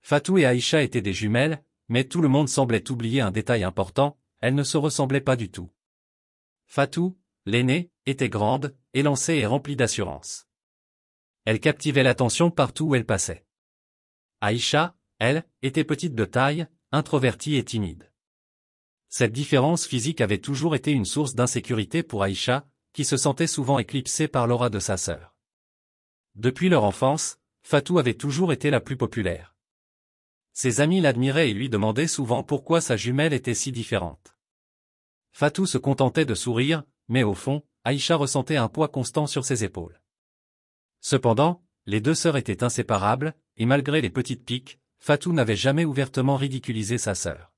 Fatou et Aïcha étaient des jumelles, mais tout le monde semblait oublier un détail important, elles ne se ressemblaient pas du tout. Fatou, l'aînée, était grande, élancée et remplie d'assurance. Elle captivait l'attention partout où elle passait. Aïcha, elle, était petite de taille, introvertie et timide. Cette différence physique avait toujours été une source d'insécurité pour Aïcha, qui se sentait souvent éclipsée par l'aura de sa sœur. Depuis leur enfance, Fatou avait toujours été la plus populaire. Ses amis l'admiraient et lui demandaient souvent pourquoi sa jumelle était si différente. Fatou se contentait de sourire, mais au fond, Aïcha ressentait un poids constant sur ses épaules. Cependant, les deux sœurs étaient inséparables, et malgré les petites piques, Fatou n'avait jamais ouvertement ridiculisé sa sœur.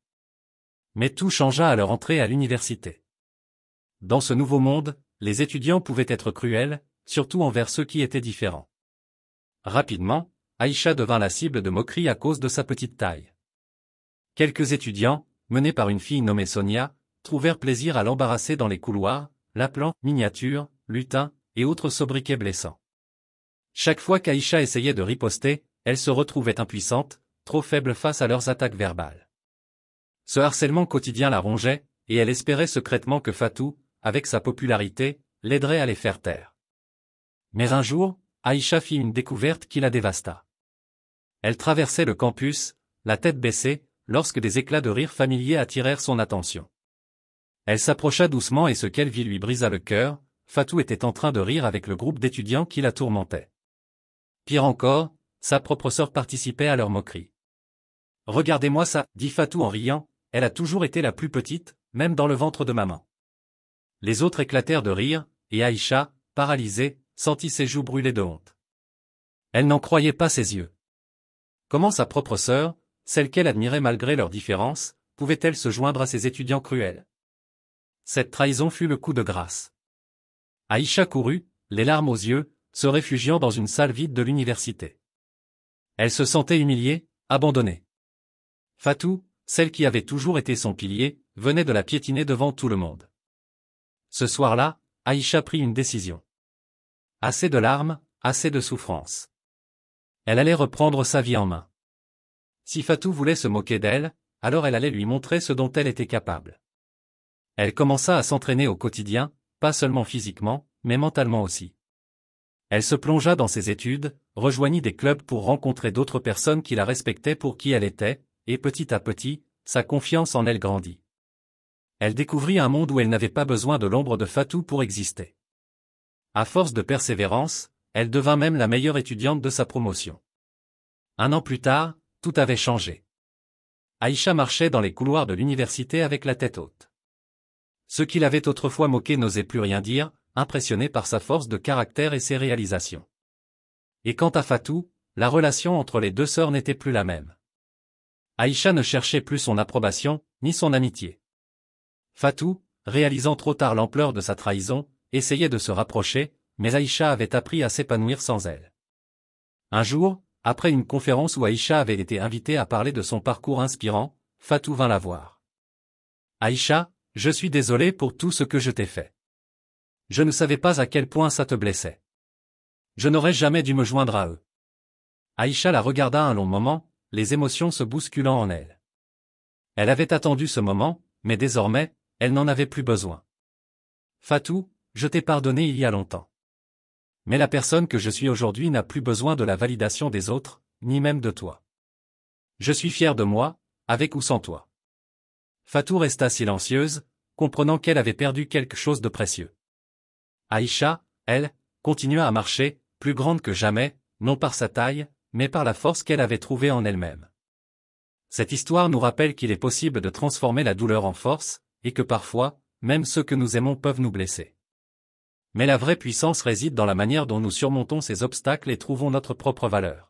Mais tout changea à leur entrée à l'université. Dans ce nouveau monde, les étudiants pouvaient être cruels, surtout envers ceux qui étaient différents. Rapidement, Aïcha devint la cible de moqueries à cause de sa petite taille. Quelques étudiants, menés par une fille nommée Sonia, trouvèrent plaisir à l'embarrasser dans les couloirs, l'appelant « miniature »,« lutin » et autres sobriquets blessants. Chaque fois qu'Aïcha essayait de riposter, elle se retrouvait impuissante, trop faible face à leurs attaques verbales. Ce harcèlement quotidien la rongeait, et elle espérait secrètement que Fatou, avec sa popularité, l'aiderait à les faire taire. Mais un jour, Aïcha fit une découverte qui la dévasta. Elle traversait le campus, la tête baissée, lorsque des éclats de rire familiers attirèrent son attention. Elle s'approcha doucement et ce qu'elle vit lui brisa le cœur, Fatou était en train de rire avec le groupe d'étudiants qui la tourmentait. Pire encore, sa propre sœur participait à leur moquerie. « Regardez-moi ça, » dit Fatou en riant, elle a toujours été la plus petite, même dans le ventre de maman. Les autres éclatèrent de rire, et Aïcha, paralysée, sentit ses joues brûler de honte. Elle n'en croyait pas ses yeux. Comment sa propre sœur, celle qu'elle admirait malgré leurs différences, pouvait-elle se joindre à ces étudiants cruels? Cette trahison fut le coup de grâce. Aïcha courut, les larmes aux yeux, se réfugiant dans une salle vide de l'université. Elle se sentait humiliée, abandonnée. Fatou, celle qui avait toujours été son pilier, venait de la piétiner devant tout le monde. Ce soir-là, Aïcha prit une décision. Assez de larmes, assez de souffrance. Elle allait reprendre sa vie en main. Si Fatou voulait se moquer d'elle, alors elle allait lui montrer ce dont elle était capable. Elle commença à s'entraîner au quotidien, pas seulement physiquement, mais mentalement aussi. Elle se plongea dans ses études, rejoignit des clubs pour rencontrer d'autres personnes qui la respectaient pour qui elle était, et petit à petit, sa confiance en elle grandit. Elle découvrit un monde où elle n'avait pas besoin de l'ombre de Fatou pour exister. À force de persévérance, elle devint même la meilleure étudiante de sa promotion. Un an plus tard, tout avait changé. Aïcha marchait dans les couloirs de l'université avec la tête haute. Ceux qui l'avaient autrefois moquée n'osaient plus rien dire, impressionnés par sa force de caractère et ses réalisations. Et quant à Fatou, la relation entre les deux sœurs n'était plus la même. Aïcha ne cherchait plus son approbation, ni son amitié. Fatou, réalisant trop tard l'ampleur de sa trahison, essayait de se rapprocher, mais Aïcha avait appris à s'épanouir sans elle. Un jour, après une conférence où Aïcha avait été invitée à parler de son parcours inspirant, Fatou vint la voir. « Aïcha, je suis désolé pour tout ce que je t'ai fait. Je ne savais pas à quel point ça te blessait. Je n'aurais jamais dû me joindre à eux. » Aïcha la regarda un long moment, les émotions se bousculant en elle. Elle avait attendu ce moment, mais désormais, elle n'en avait plus besoin. « Fatou, je t'ai pardonné il y a longtemps. Mais la personne que je suis aujourd'hui n'a plus besoin de la validation des autres, ni même de toi. Je suis fière de moi, avec ou sans toi. » Fatou resta silencieuse, comprenant qu'elle avait perdu quelque chose de précieux. Aïcha, elle, continua à marcher, plus grande que jamais, non par sa taille, mais par la force qu'elle avait trouvée en elle-même. Cette histoire nous rappelle qu'il est possible de transformer la douleur en force, et que parfois, même ceux que nous aimons peuvent nous blesser. Mais la vraie puissance réside dans la manière dont nous surmontons ces obstacles et trouvons notre propre valeur.